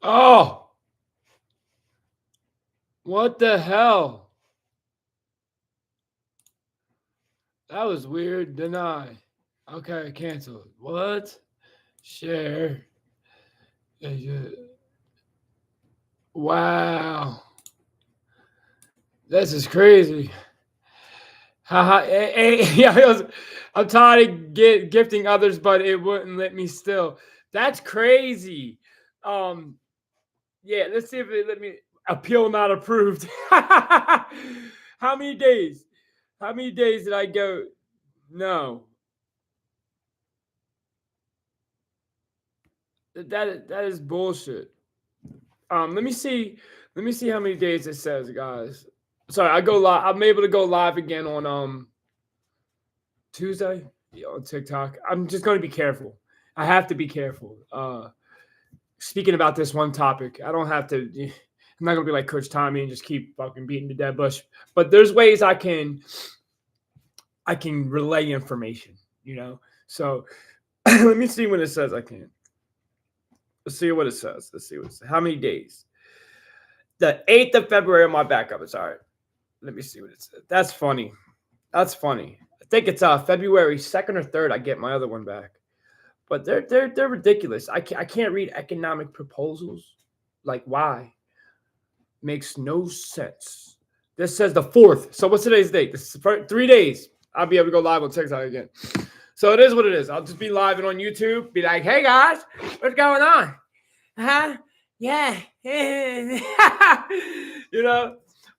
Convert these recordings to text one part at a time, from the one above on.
Oh, what the hell? That was weird. Deny. Okay, cancel. What? Share. Wow. This is crazy. Haha. Yeah, I'm trying to get gifting others, but it wouldn't let me still. That's crazy. Um, yeah, let's see if it let me appeal not approved. How many days? How many days did I go? No. That is bullshit. Let me see. Let me see how many days it says, guys. Sorry, I go live. I'm able to go live again on Tuesday on TikTok. I'm just going to be careful. I have to be careful. Speaking about this one topic, I don't have to. I'm not gonna be like Coach Tommy and just keep fucking beating the dead bush. But there's ways I can relay information. So let me see when it says I can. Let's see what it says. Let's see what it says. How many days? The 8th of February on my backup. It's all right. Let me see what it says. That's funny. That's funny. I think it's February 2nd or 3rd. I get my other one back. But they're ridiculous. I can't read economic proposals. Like, why? Makes no sense. This says the 4th. So what's today's date? This is for 3 days. I'll be able to go live on TikTok again. So it is what it is. I'll just be live and on YouTube. Be like, hey guys, what's going on? Huh? Yeah.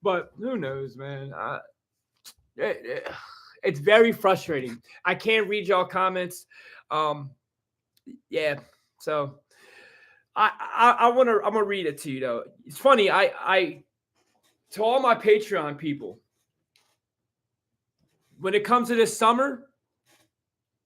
But who knows, man? It's very frustrating. I can't read y'all comments. Yeah. So I'm gonna read it to you though. It's funny. I to all my Patreon people, when it comes to this summer,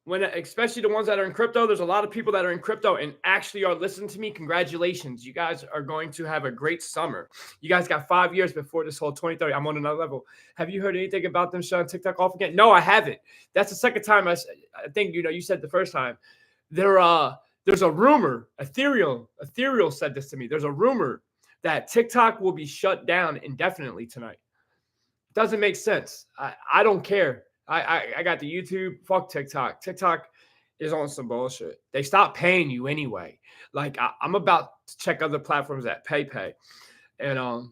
especially the ones that are in crypto, there's a lot of people that are in crypto and actually are listening to me. Congratulations. You guys are going to have a great summer. You guys got 5 years before this whole 2030. I'm on another level. Have you heard anything about them shutting TikTok off again? No, I haven't. That's the second time. I think, you said the first time. There's a rumor, Ethereal said this to me. There's a rumor that TikTok will be shut down indefinitely tonight. Doesn't make sense. I don't care. I got the YouTube. Fuck TikTok. TikTok is on some bullshit. They stopped paying you anyway. Like I'm about to check other platforms that pay, and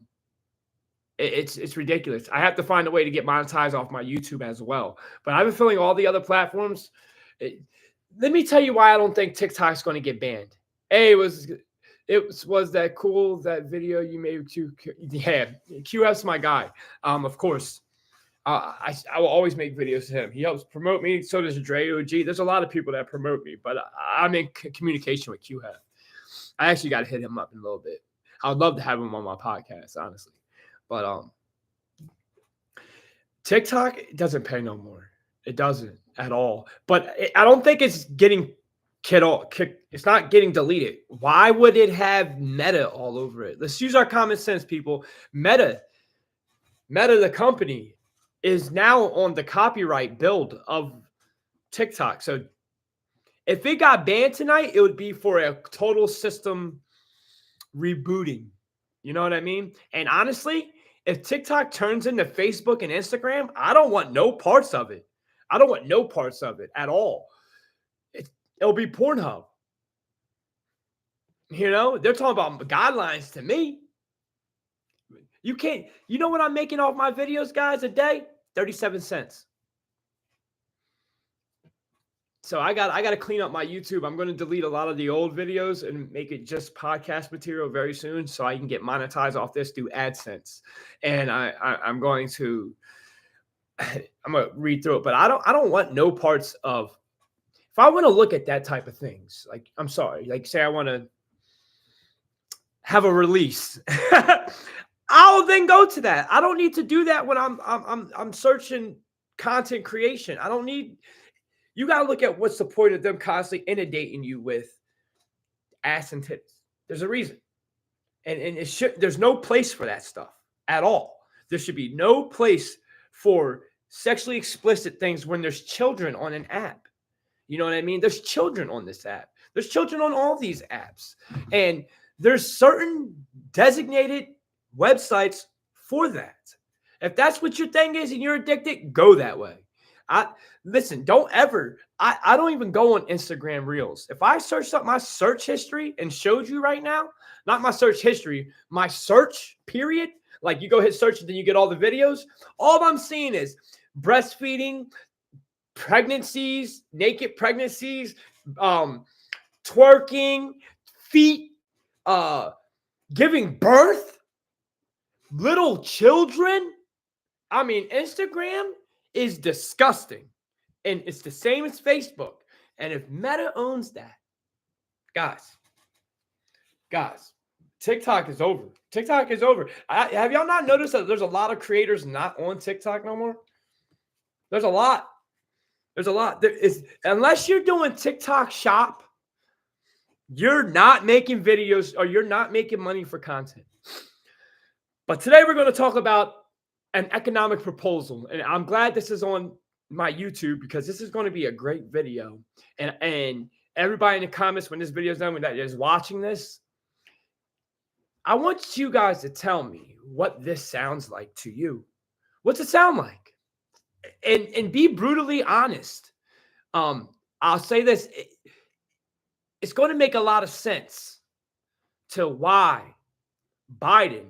it's ridiculous. I have to find a way to get monetized off my YouTube as well. But I've been feeling all the other platforms. Let me tell you why I don't think TikTok's going to get banned. It was that cool, that video you made with Q. Yeah, QF's my guy. Of course. I will always make videos to him. He helps promote me. So does Dre OG. There's a lot of people that promote me, but I'm in communication with QF. I actually got to hit him up in a little bit. I would love to have him on my podcast, honestly. But TikTok doesn't pay no more. It doesn't at all. But I don't think it's getting it's not getting deleted. Why would it have Meta all over it? Let's use our common sense, people. Meta, the company, is now on the copyright build of TikTok. So if it got banned tonight, it would be for a total system rebooting. You know what I mean? And honestly, if TikTok turns into Facebook and Instagram, I don't want no parts of it. I don't want no parts of it at all. It'll be Pornhub. They're talking about guidelines to me. You can't, you know what I'm making off my videos, guys, a day? 37 cents. So I got to clean up my YouTube. I'm going to delete a lot of the old videos and make it just podcast material very soon so I can get monetized off this through AdSense. And I'm going to read through it, but I don't want no parts of. If I want to look at that type of things, like, I'm sorry, like say I want to have a release, I'll then go to that. I don't need to do that when I'm searching content creation. I don't need. You got to look at what's the point of them constantly inundating you with ass and tits. There's a reason, and there's no place for that stuff at all. There should be no place for sexually explicit things when there's children on an app. You know what I mean? There's children on this app. There's children on all these apps. And There's certain designated websites for that. If that's what your thing is and you're addicted, go that way. I listen, don't ever. I don't even go on Instagram Reels. If I searched up my search history and showed you right now, not my search history, my search period, like you go hit search and then you get all the videos, all I'm seeing is breastfeeding, pregnancies, naked pregnancies, twerking, feet, giving birth, little children. I mean, Instagram is disgusting. And it's the same as Facebook. And if Meta owns that, guys, TikTok is over. TikTok is over. Have y'all not noticed that there's a lot of creators not on TikTok no more? There's a lot. Unless you're doing TikTok shop, you're not making videos or you're not making money for content. But today we're going to talk about an economic proposal. And I'm glad this is on my YouTube because this is going to be a great video. And everybody in the comments when this video is done, that is watching this, I want you guys to tell me what this sounds like to you. What's it sound like? And be brutally honest. I'll say this. It's going to make a lot of sense to why Biden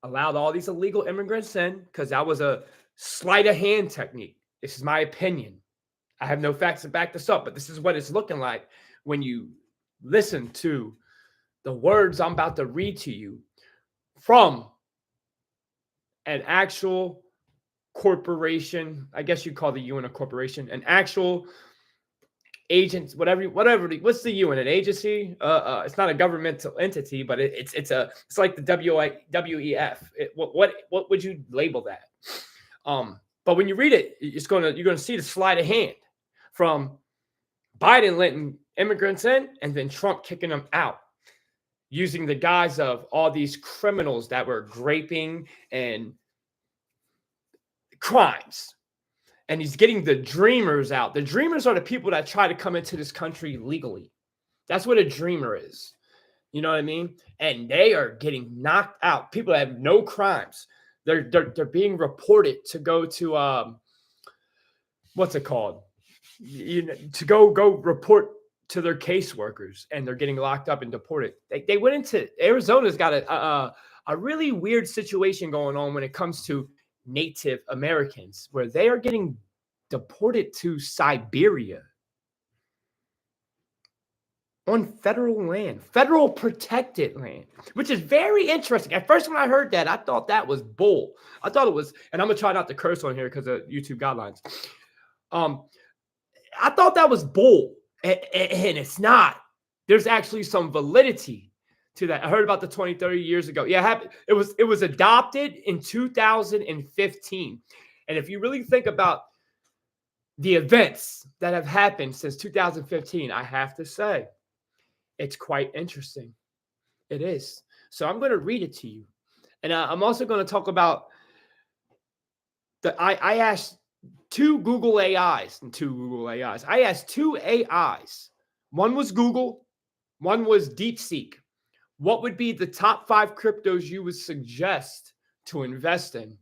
allowed all these illegal immigrants in, because that was a sleight of hand technique. This is my opinion. I have no facts to back this up, but this is what it's looking like when you listen to the words I'm about to read to you from an actual corporation. I guess you'd call the UN a corporation, an actual agent, whatever. What's the UN? An agency? It's not a governmental entity, but it's like the WEF. What would you label that? But when you read it, you're gonna see the sleight of hand from Biden letting immigrants in and then Trump kicking them out, using the guise of all these criminals that were graping and crimes. And he's getting the dreamers out. The dreamers are the people that try to come into this country legally. That's what a dreamer is. You know what I mean? And they are getting knocked out. People that have no crimes. They're being reported to go to what's it called? To go report to their caseworkers, and they're getting locked up and deported. They went into Arizona's got a really weird situation going on when it comes to Native Americans, where they are getting deported to Siberia on federal land, federal protected land, which is very interesting. At first, when I heard that, I thought that was bull. I thought it was, and I'm gonna try not to curse on here because of YouTube guidelines. I thought that was bull, and it's not. There's actually some validity to that. I heard about the 20, 30 years ago. Yeah, it was adopted in 2015. And if you really think about the events that have happened since 2015, I have to say, it's quite interesting. It is. So I'm going to read it to you. And I'm also going to talk about I asked two Google AIs. I asked two AIs. One was Google. One was DeepSeek. What would be the top 5 cryptos you would suggest to invest in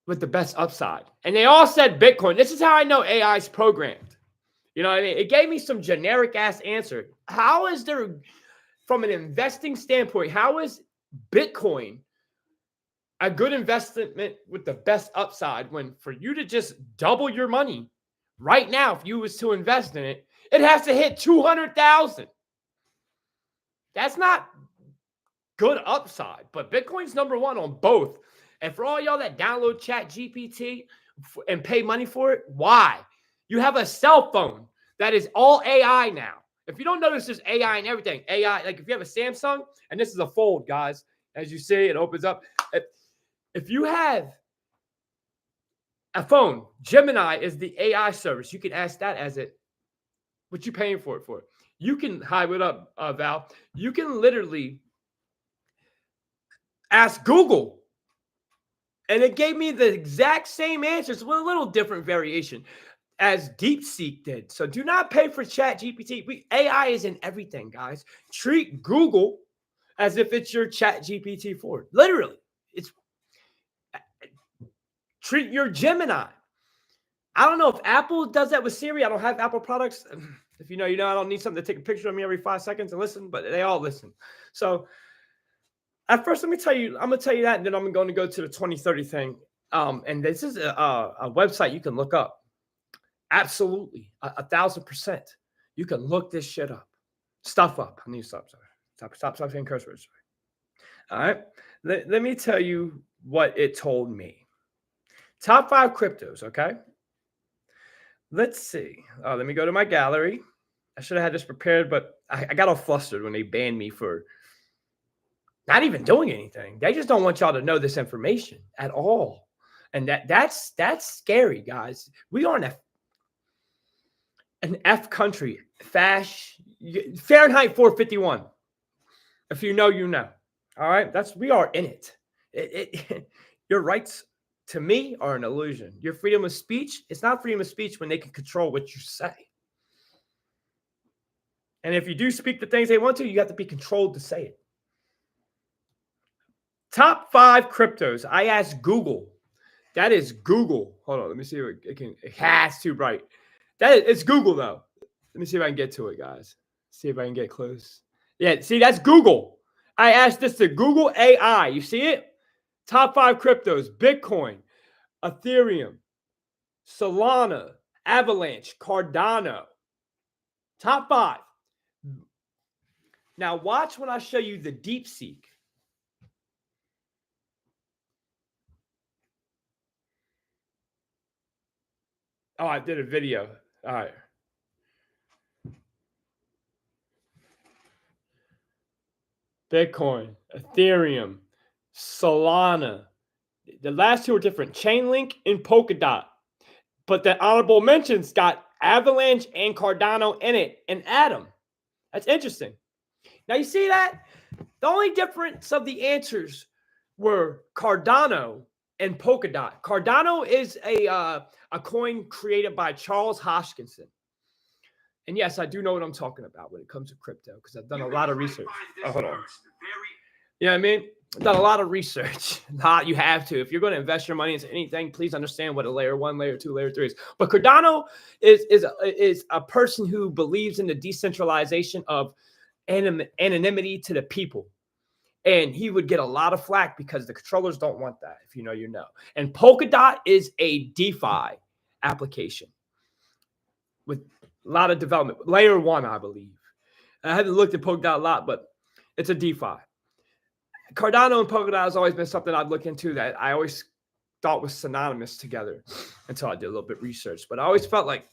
with the best upside? And they all said Bitcoin. This is how I know AI is programmed. You know what I mean? It gave me some generic ass answer. How is there, from an investing standpoint, how is Bitcoin a good investment with the best upside when for you to just double your money right now, if you was to invest in it, it has to hit 200,000. That's not good upside, but Bitcoin's number one on both. And for all y'all that download Chat GPT and pay money for it, why? You have a cell phone that is all AI now. If you don't notice, there's AI and everything. AI, like if you have a Samsung, and this is a fold, guys, as you see, it opens up. If you have a phone, Gemini is the AI service. You can ask that as it. What you paying for it for? You can, hi, what up, Val? You can literally ask Google, and it gave me the exact same answers with a little different variation. as DeepSeek did. So do not pay for Chat GPT. AI is in everything, guys. Treat Google as if it's your Chat GPT 4. Literally, it's treat your Gemini. I don't know if Apple does that with Siri. I don't have Apple products. If you know, I don't need something to take a picture of me every 5 seconds and listen, but they all listen. So at first, I'm going to tell you that, and then I'm going to go to the 2030 thing. And this is a website you can look up. Absolutely. 1,000%. You can look this shit up. Stuff up. I need to stop. Sorry. Stop saying curse words. All right. Let me tell you what it told me. Top 5 cryptos, okay? Let's see. Let me go to my gallery. I should have had this prepared, but I got all flustered when they banned me for not even doing anything. They just don't want y'all to know this information at all. And that's scary, guys. We are an F country. Fahrenheit 451. If you know, you know. All right? We are in it. Your rights to me are an illusion. Your freedom of speech, it's not freedom of speech when they can control what you say. And if you do speak the things they want to, you have to be controlled to say it. Top 5 cryptos. I asked Google. That is Google. Hold on. Let me see if it has too bright. It's Google, though. Let me see if I can get to it, guys. See if I can get close. Yeah, see, that's Google. I asked this to Google AI. You see it? Top 5 cryptos: Bitcoin, Ethereum, Solana, Avalanche, Cardano. Top 5. Now watch when I show you the DeepSeek. Oh, I did a video. All right. Bitcoin, Ethereum, Solana. The last 2 are different. Chainlink and Polkadot. But the honorable mentions got Avalanche and Cardano in it, and Atom. That's interesting. Now, you see that? The only difference of the answers were Cardano and Polkadot. Cardano is a coin created by Charles Hoskinson. And yes, I do know what I'm talking about when it comes to crypto because I've done a lot of research. Oh, hold on. You know what I mean? I've done a lot of research. You have to. If you're going to invest your money into anything, please understand what a layer 1, layer 2, layer 3 is. But Cardano is a person who believes in the decentralization of anonymity to the people. And he would get a lot of flack because the controllers don't want that. If you know, you know. And Polkadot is a DeFi application with a lot of development. Layer 1, I believe. I haven't looked at Polkadot a lot, but it's a DeFi. Cardano and Polkadot has always been something I'd look into that I always thought was synonymous together until I did a little bit of research. But I always felt like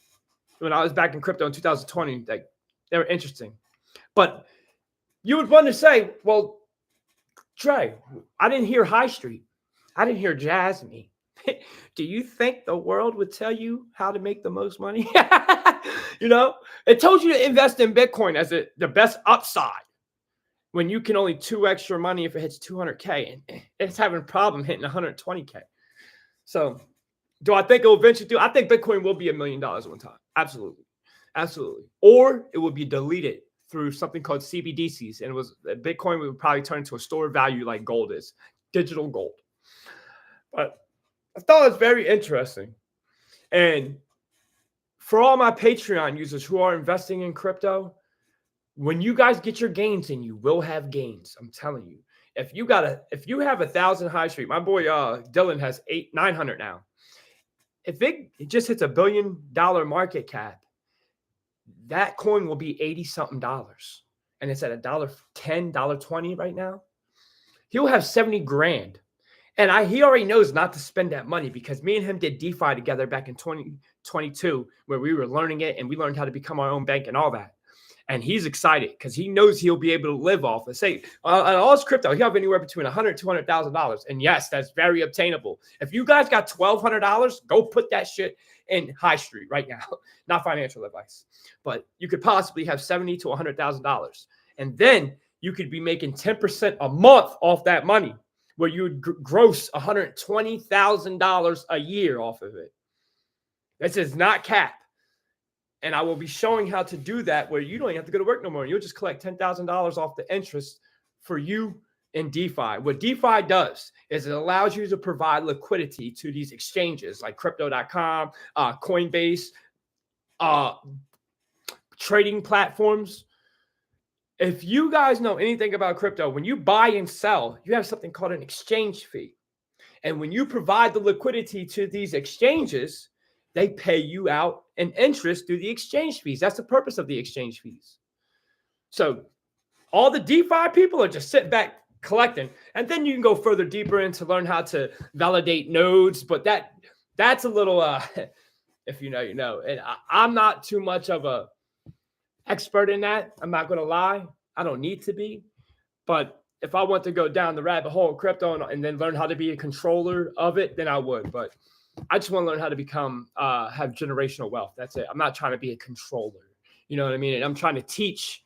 when I was back in crypto in 2020, like they were interesting. But you would want to say, well, Trey, I didn't hear High Street. I didn't hear Jasmine. Do you think the world would tell you how to make the most money? You know, it told you to invest in Bitcoin as the best upside when you can only 2x your money if it hits 200K and it's having a problem hitting 120K. So do I think it will eventually do? I think Bitcoin will be $1 million one time. Absolutely. Absolutely. Or it will be deleted through something called CBDCs. And Bitcoin would probably turn into a store of value like gold is, digital gold. But I thought it was very interesting. And for all my Patreon users who are investing in crypto, when you guys get your gains in, you will have gains. I'm telling you. If you have 1,000 High Street, my boy Dylan has 900 now. If it just hits $1 billion market cap, that coin will be $80-something, and it's at $1.10, $1.20 right now. He'll have 70 grand, and he already knows not to spend that money because me and him did DeFi together back in 2022, where we were learning it and we learned how to become our own bank and all that. And he's excited because he knows he'll be able to live off it. Say, on all his crypto, he'll have anywhere between $100,000 to $200,000. And yes, that's very obtainable. If you guys got $1,200, go put that shit in High Street right now. Not financial advice, but you could possibly have $70,000 to $100,000. And then you could be making 10% a month off that money, where you would gross $120,000 a year off of it. This is not cap. And I will be showing how to do that where you don't even have to go to work no more. You'll just collect $10,000 off the interest for you in DeFi. What DeFi does is it allows you to provide liquidity to these exchanges like crypto.com, Coinbase, trading platforms. If you guys know anything about crypto, when you buy and sell, you have something called an exchange fee. And when you provide the liquidity to these exchanges, they pay you out an interest through the exchange fees. That's the purpose of the exchange fees. So all the DeFi people are just sitting back collecting. And then you can go further deeper into learn how to validate nodes. But that's a little, if you know, you know. And I'm not too much of a expert in that. I'm not going to lie. I don't need to be. But if I want to go down the rabbit hole of crypto and then learn how to be a controller of it, then I would. But I just want to learn how to become, have generational wealth. That's it. I'm not trying to be a controller. You know what I mean? And I'm trying to teach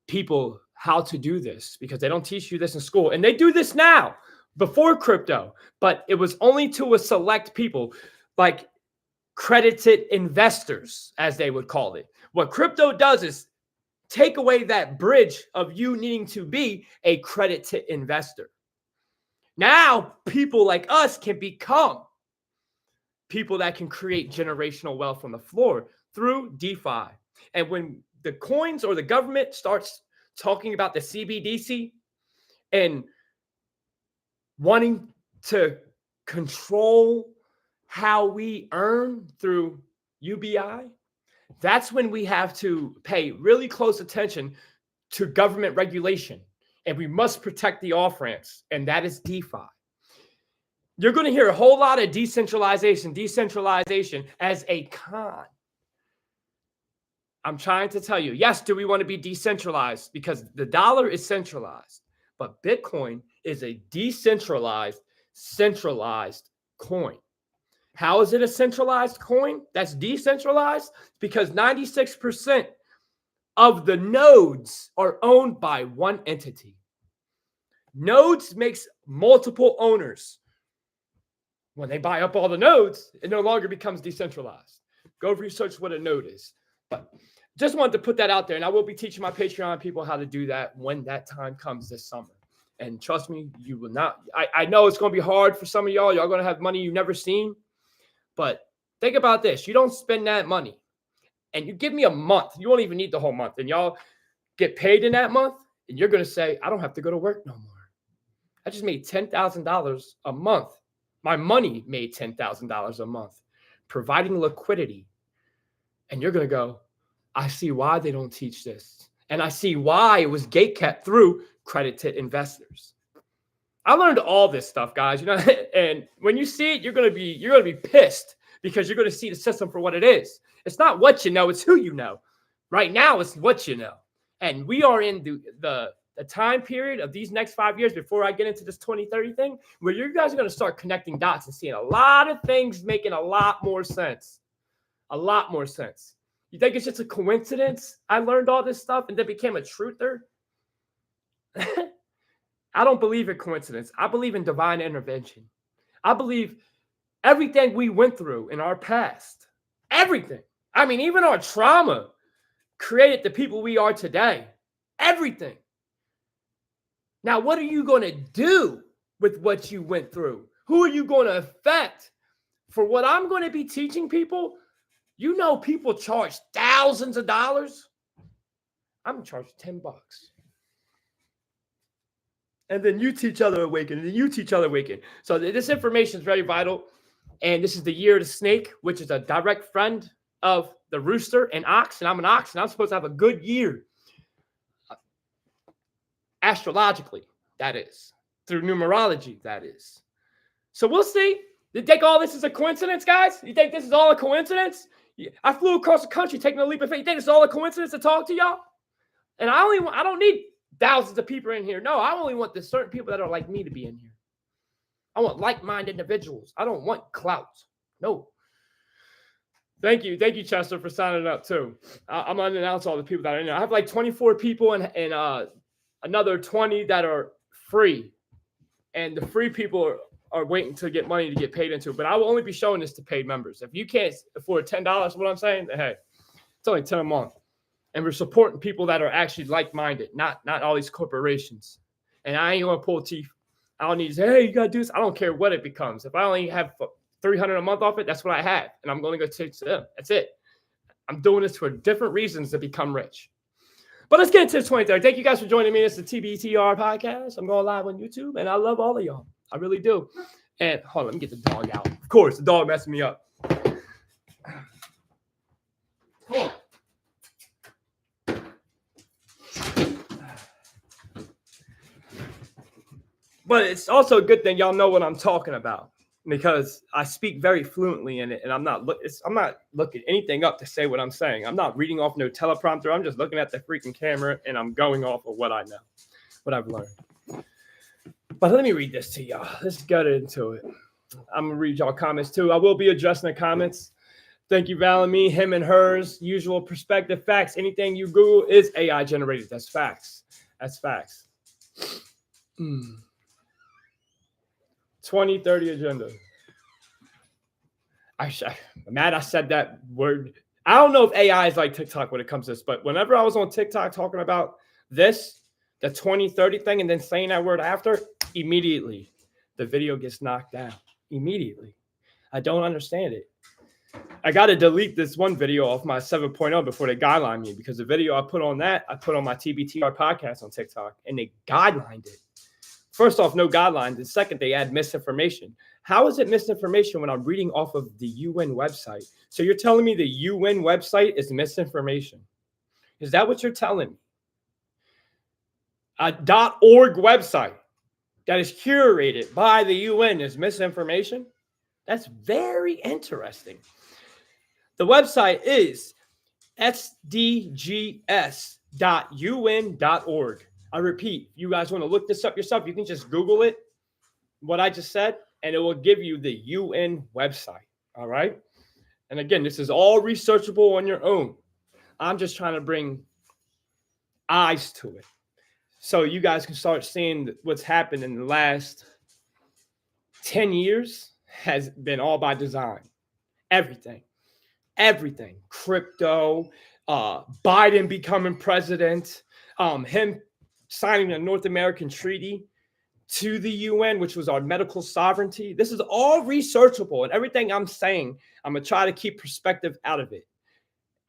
people how to do this because they don't teach you this in school. And they do this now before crypto, but it was only to a select people like credited investors, as they would call it. What crypto does is take away that bridge of you needing to be a credited investor. Now, people like us can become people that can create generational wealth on the floor through DeFi. And when the coins or the government starts talking about the CBDC and wanting to control how we earn through UBI, that's when we have to pay really close attention to government regulation. And we must protect the off-ramps, and that is DeFi. You're going to hear a whole lot of decentralization as a con. I'm trying to tell you, yes, do we want to be decentralized? Because the dollar is centralized, but Bitcoin is a decentralized, centralized coin. How is it a centralized coin that's decentralized? Because 96% of the nodes are owned by one entity. Nodes makes multiple owners. When they buy up all the nodes, it no longer becomes decentralized. Go research what a node is. But just wanted to put that out there. And I will be teaching my Patreon people how to do that when that time comes this summer. And trust me, you will not. I know it's going to be hard for some of y'all. Y'all going to have money you've never seen. But think about this. You don't spend that money. And you give me a month. You won't even need the whole month. And y'all get paid in that month. And you're going to say, I don't have to go to work no more. I just made $10,000 a month. My money made $10,000 a month, providing liquidity. And you're going to go, I see why they don't teach this. And I see why it was gatekept through credited investors. I learned all this stuff, guys. You know, and when you see it, you're going to be pissed because you're going to see the system for what it is. It's not what you know, it's who you know. Right now, it's what you know. And we are in the time period of these next 5 years before I get into this 2030 thing, where you guys are going to start connecting dots and seeing a lot of things making a lot more sense. A lot more sense. You think it's just a coincidence I learned all this stuff and then became a truther? I don't believe in coincidence. I believe in divine intervention. I believe everything we went through in our past, everything. I mean, even our trauma created the people we are today. Everything. Now, what are you going to do with what you went through? Who are you going to affect? For what I'm going to be teaching people, you know, people charge thousands of dollars. I'm going to charge $10. And then you teach other awaken, and then you teach other awaken. So this information is very vital. And this is the year of the snake, which is a direct friend of the rooster and ox. And I'm an ox, and I'm supposed to have a good year. Astrologically, that is. Through numerology, that is. So we'll see. You think all this is a coincidence, guys? You think this is all a coincidence? I flew across the country taking a leap of faith. You think it's all a coincidence to talk to y'all? And I don't need thousands of people in here. No, I only want the certain people that are like me to be in here. I want like-minded individuals. I don't want clout. No. Thank you, Chester, for signing up too. I'm gonna announce all the people that are in there. I have like 24 people and another 20 that are free, and the free people are waiting to get money to get paid into it. But I will only be showing this to paid members. If you can't afford $10, what I'm saying, then hey, it's only 10 a month. And we're supporting people that are actually like-minded, not all these corporations. And I ain't gonna pull teeth. I don't need to say, hey, you gotta do this. I don't care what it becomes. If I only have $300 a month off it, that's what I have. And I'm gonna go take to them. That's it. I'm doing this for different reasons to become rich. But let's get into the 23rd. Thank you guys for joining me. It's the TBTR podcast. I'm going live on YouTube, and I love all of y'all. I really do. And hold on, let me get the dog out. Of course, the dog messing me up. Hold on. But it's also a good thing y'all know what I'm talking about, because I speak very fluently in it, and I'm not looking anything up to say what I'm saying. I'm not reading off no teleprompter. I'm just looking at the freaking camera, and I'm going off of what I know, what I've learned. But let me read this to y'all. Let's get into it. I'm gonna read y'all comments too. I will be addressing the comments. Thank you, Valami, him and hers. Usual perspective, facts. Anything you Google is AI generated. That's facts. That's facts. 2030 agenda. I'm mad I said that word. I don't know if AI is like TikTok when it comes to this, but whenever I was on TikTok talking about this, the 2030 thing, and then saying that word after, immediately the video gets knocked down. Immediately. I don't understand it. I got to delete this one video off my 7.0 before they guideline me, because the video I put on that, I put on my TBTR podcast on TikTok, and they guidelined it. First off, no guidelines. And second, they add misinformation. How is it misinformation when I'm reading off of the UN website? So you're telling me the UN website is misinformation? Is that what you're telling me? A .org website that is curated by the UN is misinformation? That's very interesting. The website is sdgs.un.org. I repeat, if you guys want to look this up yourself, you can just Google it, what I just said, and it will give you the UN website. All right. And again, this is all researchable on your own. I'm just trying to bring eyes to it, so you guys can start seeing what's happened in the last 10 years has been all by design. Everything. Crypto, Biden becoming president, him signing a North American treaty to the UN, which was our medical sovereignty. This is all researchable, and everything I'm saying, I'm going to try to keep perspective out of it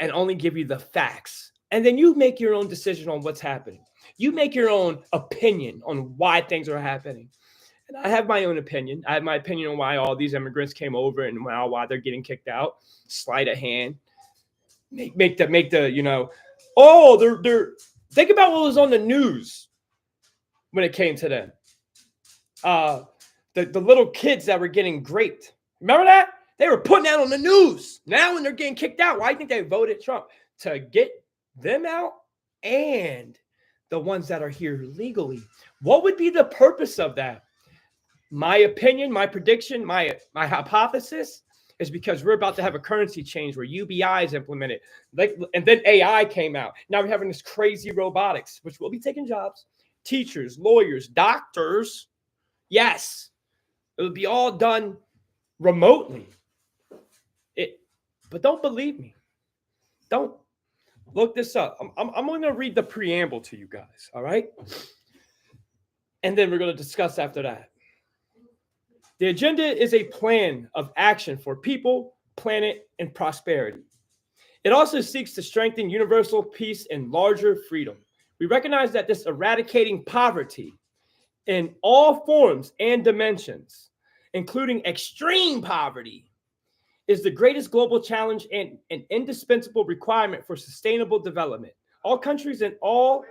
and only give you the facts. And then you make your own decision on what's happening. You make your own opinion on why things are happening. And I have my own opinion. I have my opinion on why all these immigrants came over and why they're getting kicked out. Sleight of hand. Make the you know, oh, they're think about what was on the news when it came to them. The little kids that were getting raped. Remember that? They were putting that on the news. Now when they're getting kicked out, why do you think they voted Trump? To get them out and the ones that are here legally. What would be the purpose of that? My opinion, my prediction, my hypothesis is because we're about to have a currency change where UBI is implemented. And then AI came out. Now we're having this crazy robotics, which will be taking jobs. Teachers, lawyers, doctors. Yes, it will be all done remotely. But don't believe me. Don't look this up. I'm going to read the preamble to you guys, all right? And then we're going to discuss after that. The agenda is a plan of action for people, planet, and prosperity. It also seeks to strengthen universal peace and larger freedom. We recognize that this eradicating poverty in all forms and dimensions, including extreme poverty, is the greatest global challenge and an indispensable requirement for sustainable development. All countries and all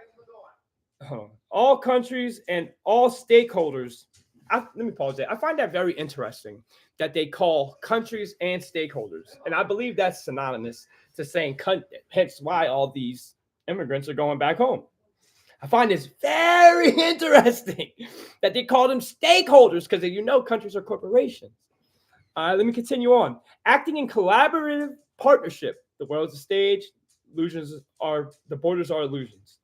stakeholders. Let me pause there. I find that very interesting that they call countries and stakeholders. And I believe that's synonymous to saying, hence why all these immigrants are going back home. I find this very interesting that they call them stakeholders because, you know, countries are corporations. Let me continue on. Acting in collaborative partnership. The world's a stage. The borders are illusions.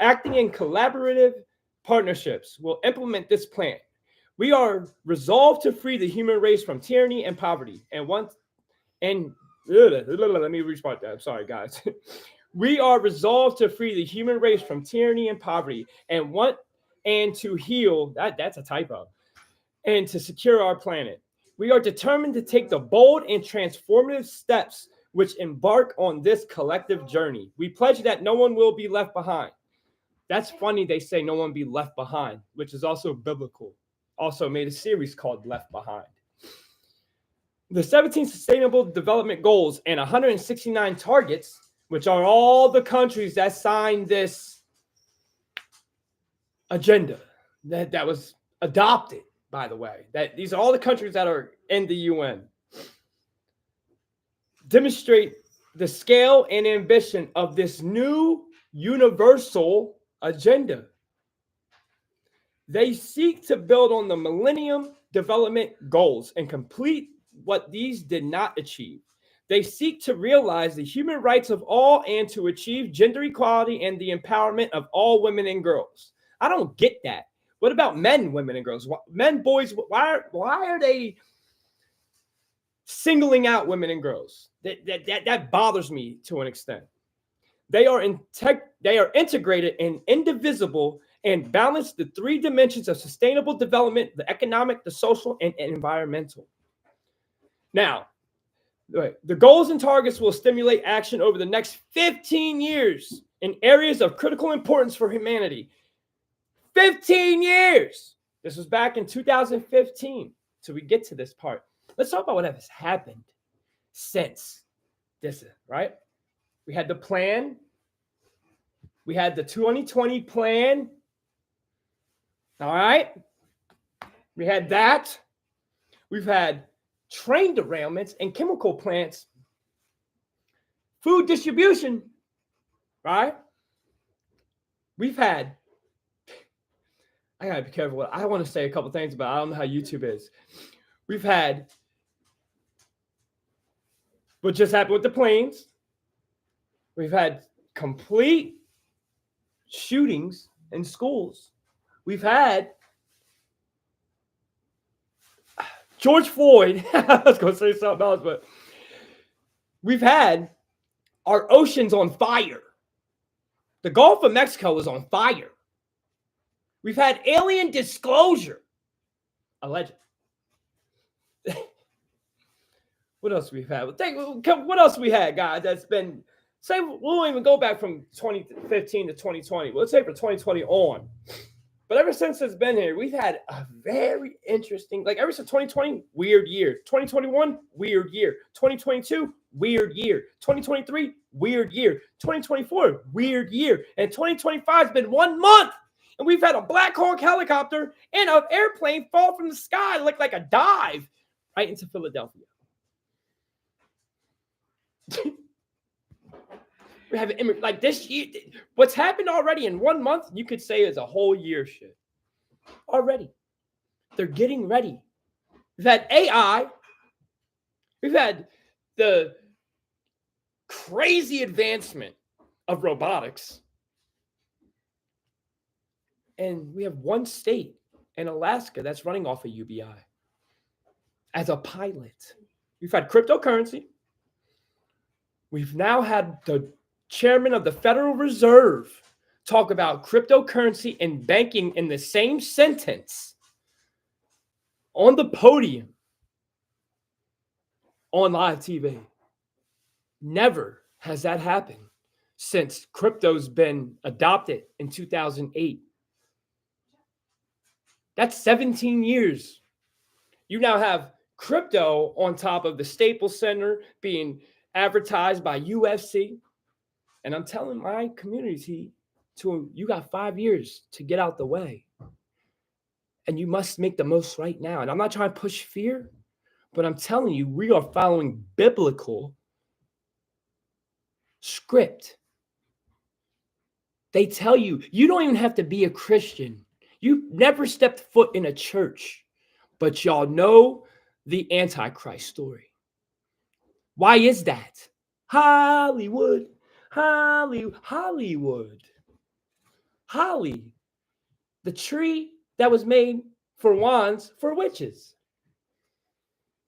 Acting in collaborative partnerships will implement this plan. We are resolved to free the human race from tyranny and poverty. And let me restart that. I'm sorry, guys. We are resolved to free the human race from tyranny and poverty and to heal. That's a typo. And to secure our planet. We are determined to take the bold and transformative steps which embark on this collective journey. We pledge that no one will be left behind. That's funny they say no one be left behind, which is also biblical. Also made a series called Left Behind. The 17 Sustainable Development Goals and 169 targets, which are all the countries that signed this agenda that was adopted, by the way. That these are all the countries that are in the UN. Demonstrate the scale and ambition of this new universal agenda. They seek to build on the Millennium Development Goals and complete what these did not achieve. They seek to realize the human rights of all and to achieve gender equality and the empowerment of all women and girls. I don't get that. What about men, women, and girls? Men, boys, why are they singling out women and girls? That bothers me to an extent. They are integrated and indivisible and balance the three dimensions of sustainable development: the economic, the social, and environmental. Now, the goals and targets will stimulate action over the next 15 years in areas of critical importance for humanity. 15 years. This was back in 2015. So we get to this part. Let's talk about what has happened since this, right? We had the plan. We had the 2020 plan. All right. We had that. We've had train derailments and chemical plants, food distribution, right? We've had, I gotta be careful. I want to say a couple things, but I don't know how YouTube is. We've had what just happened with the planes. We've had complete shootings in schools. We've had George Floyd. I was going to say something else, but we've had our oceans on fire. The Gulf of Mexico is on fire. We've had alien disclosure. Alleged. What else we've had? What else we had, guys? That's been, say, we won't even go back from 2015 to 2020. Let's say for 2020 on. But ever since it's been here, we've had a very interesting, like ever since 2020, weird year. 2021, weird year. 2022, weird year. 2023, weird year. 2024, weird year. And 2025 has been 1 month. And we've had a Black Hawk helicopter and an airplane fall from the sky like a dive right into Philadelphia. We have like this year. What's happened already in 1 month, you could say is a whole year shit. Already. They're getting ready. We've had AI. We've had the crazy advancement of robotics. And we have one state in Alaska that's running off of UBI as a pilot. We've had cryptocurrency. We've now had the chairman of the Federal Reserve talk about cryptocurrency and banking in the same sentence on the podium on live TV. Never has that happened since crypto's been adopted in 2008. That's 17 years. You now have crypto on top of the Staples Center being advertised by UFC. And I'm telling my community, you got 5 years to get out the way. And you must make the most right now. And I'm not trying to push fear, but I'm telling you, we are following biblical script. They tell you, you don't even have to be a Christian. You never stepped foot in a church, but y'all know the Antichrist story. Why is that? Hollywood. Holly, the tree that was made for wands for witches.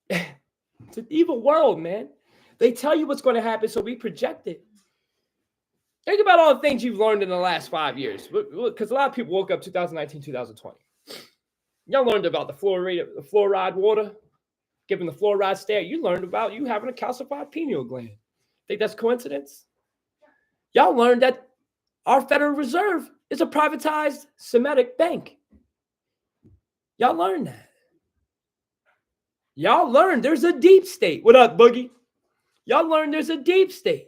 It's an evil world, man. They tell you what's going to happen, so we project it. Think about all the things you've learned in the last 5 years. Because a lot of people woke up 2019, 2020. Y'all learned about the fluoride water, giving the fluoride stare. You learned about you having a calcified pineal gland. Think that's coincidence? Y'all learned that our Federal Reserve is a privatized Semitic bank. Y'all learned that. Y'all learned there's a deep state. What up, Boogie? Y'all learned there's a deep state.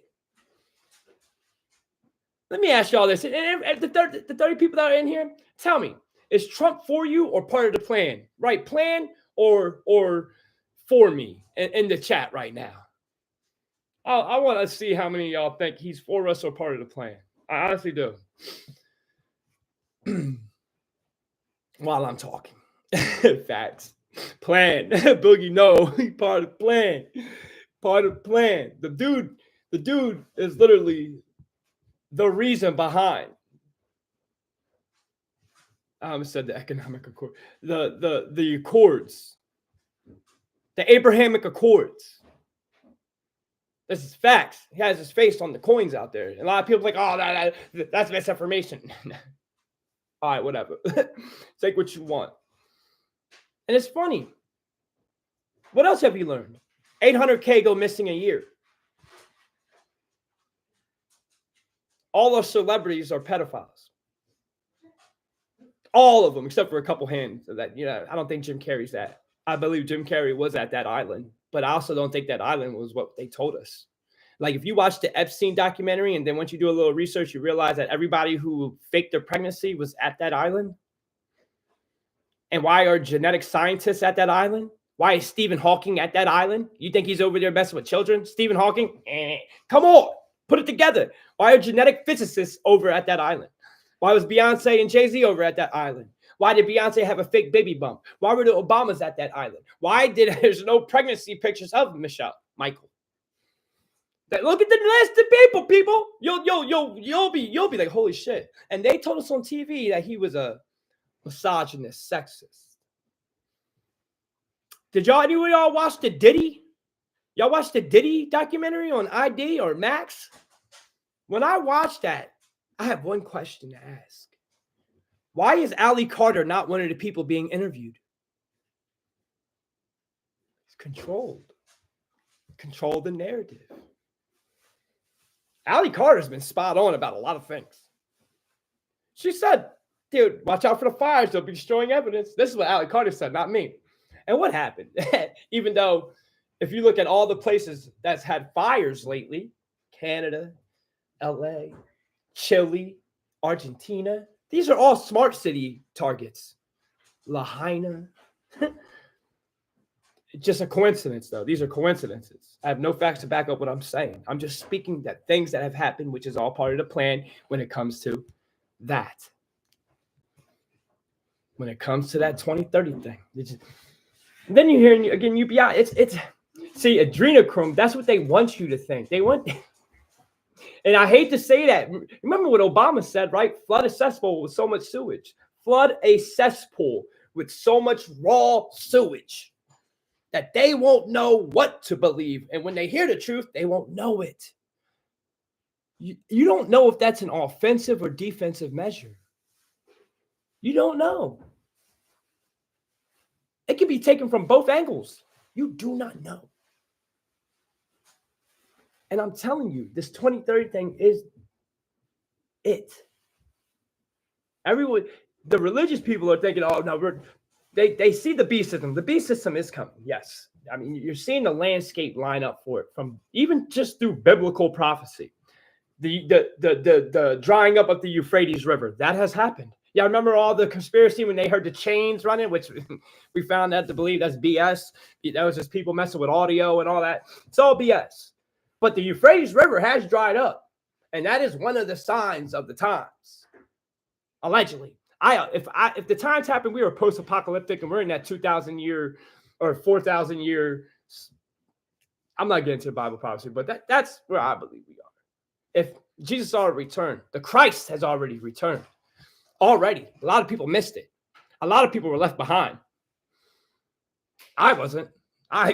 Let me ask y'all this. And the 30 people that are in here, tell me, is Trump for you or part of the plan? Right, plan or for me in the chat right now? I want to see how many of y'all think he's for us or part of the plan. I honestly do. While I'm talking. Facts. Plan. Boogie, no. He's part of the plan. Part of the plan. The dude is literally the reason behind. I almost said the economic accord. The accords. The Abrahamic Accords. This is facts. He has his face on the coins out there. And a lot of people are like, oh, that's misinformation. All right, whatever. Take what you want. And it's funny. What else have you learned? 800K go missing a year. All our celebrities are pedophiles. All of them, except for a couple hands. That, I don't think Jim Carrey's that. I believe Jim Carrey was at that island, but I also don't think that island was what they told us. Like, if you watch the Epstein documentary and then once you do a little research, you realize that everybody who faked their pregnancy was at that island. And why are genetic scientists at that island? Why is Stephen Hawking at that island? You think he's over there messing with children? Stephen Hawking? Come on, put it together. Why are genetic physicists over at that island? Why was Beyonce and Jay-Z over at that island? Why did Beyonce have a fake baby bump? Why were the Obamas at that island? Why did there's no pregnancy pictures of Michael? Look at the list of people. You'll be like, holy shit. And they told us on TV that he was a misogynist, sexist. Did anyone y'all watch the Diddy? Y'all watch the Diddy documentary on ID or Max? When I watched that, I have one question to ask. Why is Ali Carter not one of the people being interviewed? It's controlled. Control the narrative. Ali Carter's been spot on about a lot of things. She said, dude, watch out for the fires. They'll be destroying evidence. This is what Ali Carter said, not me. And what happened? Even though if you look at all the places that's had fires lately, Canada, LA, Chile, Argentina, these are all smart city targets. Lahaina. Just a coincidence, though. These are coincidences. I have no facts to back up what I'm saying. I'm just speaking that things that have happened, which is all part of the plan when it comes to that. When it comes to that 2030 thing. Then you hear, again, UBI. See, adrenochrome, that's what they want you to think. They want... And I hate to say that. Remember what Obama said, right? Flood a cesspool with so much sewage. Flood a cesspool with so much raw sewage that they won't know what to believe. And when they hear the truth, they won't know it. You don't know if that's an offensive or defensive measure. You don't know. It can be taken from both angles. You do not know. And I'm telling you, this 2030 thing is it. Everyone, the religious people are thinking, oh, no, they see the beast system. The beast system is coming. Yes. I mean, you're seeing the landscape line up for it from even just through biblical prophecy. The drying up of the Euphrates River, that has happened. Yeah, remember all the conspiracy when they heard the chains running, which we found out to believe that's BS. That was just people messing with audio and all that. It's all BS. But the Euphrates River has dried up, and that is one of the signs of the times. Allegedly, if the times happen, we were post-apocalyptic, and we're in that 2,000 year or 4,000 year. I'm not getting into the Bible prophecy, but that's where I believe we are. If Jesus already returned, the Christ has already returned. Already, a lot of people missed it. A lot of people were left behind. I wasn't.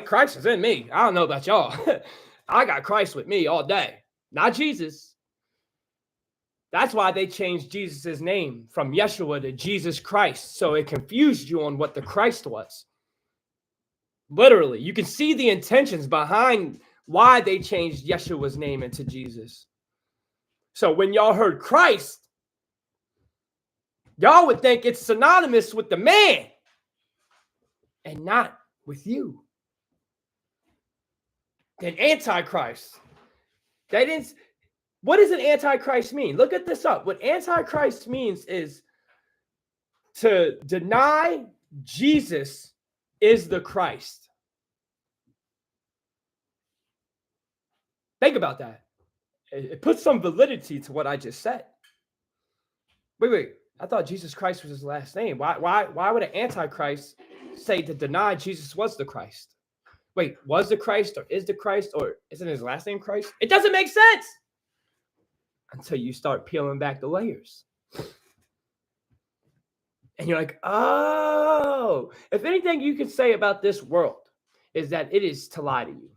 Christ is in me. I don't know about y'all. I got Christ with me all day, not Jesus. That's why they changed Jesus's name from Yeshua to Jesus Christ. So it confused you on what the Christ was. Literally, you can see the intentions behind why they changed Yeshua's name into Jesus. So when y'all heard Christ, y'all would think it's synonymous with the man and not with you. Then Antichrist. They didn't. What does an Antichrist mean? Look at this up. What Antichrist means is to deny Jesus is the Christ. Think about that. It puts some validity to what I just said. Wait. I thought Jesus Christ was his last name. Why would an Antichrist say to deny Jesus was the Christ? Wait, was the Christ or is the Christ or isn't his last name Christ? It doesn't make sense until you start peeling back the layers. And you're like, oh, if anything you can say about this world is that it is to lie to you.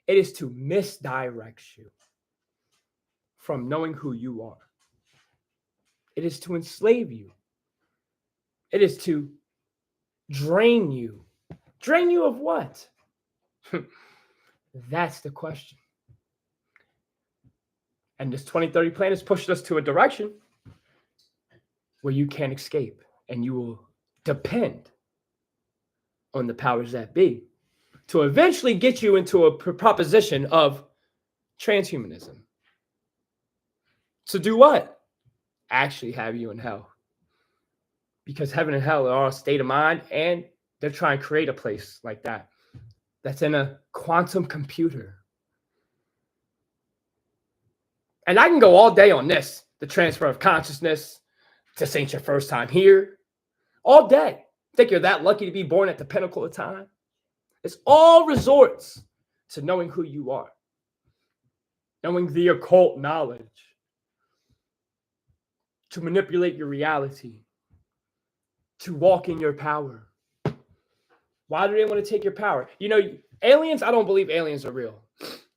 It is to misdirect you from knowing who you are. It is to enslave you. It is to drain you. Drain you of what? That's the question. And this 2030 plan has pushed us to a direction where you can't escape and you will depend on the powers that be to eventually get you into a proposition of transhumanism. To do what? Actually have you in hell. Because heaven and hell are a state of mind, and they're trying to create a place like that. That's in a quantum computer. And I can go all day on this, the transfer of consciousness. This ain't your first time here. All day. Think you're that lucky to be born at the pinnacle of time? It's all resorts to knowing who you are. Knowing the occult knowledge. To manipulate your reality. To walk in your power. Why do they want to take your power? You know, aliens, I don't believe aliens are real.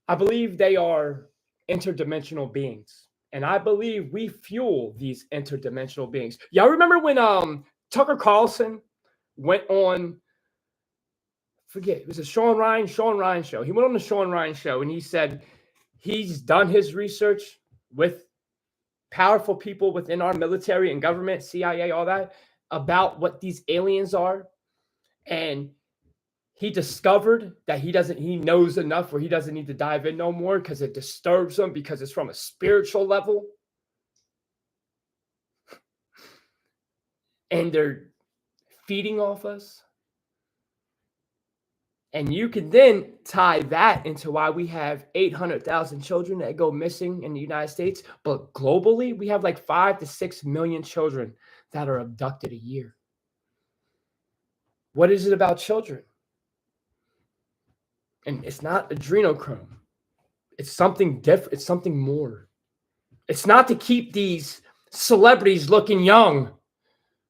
I believe they are interdimensional beings. And I believe we fuel these interdimensional beings. Y'all remember when Tucker Carlson went on, forget, it was a Sean Ryan show. He went on the Sean Ryan show and he said he's done his research with powerful people within our military and government, CIA, all that, about what these aliens are. And he discovered that he knows enough where he doesn't need to dive in no more because it disturbs him because it's from a spiritual level. And they're feeding off us. And you can then tie that into why we have 800,000 children that go missing in the United States. But globally, we have like 5 to 6 million children that are abducted a year. What is it about children? And it's not adrenochrome. It's something different. It's something more. It's not to keep these celebrities looking young.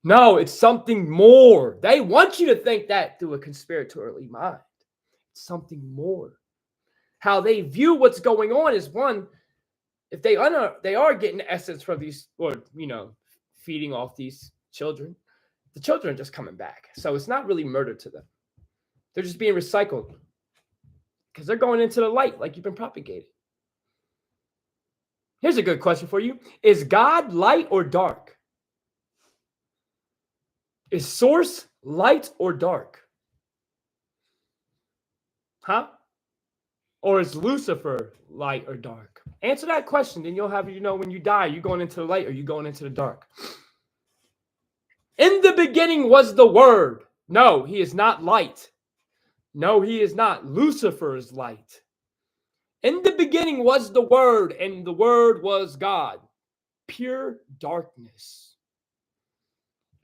No, it's something more. They want you to think that through a conspiratorial mind. It's something more. How they view what's going on is one, if they are getting essence from these, or, feeding off these children, the children are just coming back. So it's not really murder to them. They're just being recycled because they're going into the light like you've been propagated. Here's a good question for you. Is God light or dark? Is source light or dark? Huh? Or is Lucifer light or dark? Answer that question, then you'll have, when you die, you going into the light or you going into the dark? In the beginning was the Word. No, he is not light. No, he is not. Lucifer is light. In the beginning was the Word, and the Word was God. Pure darkness.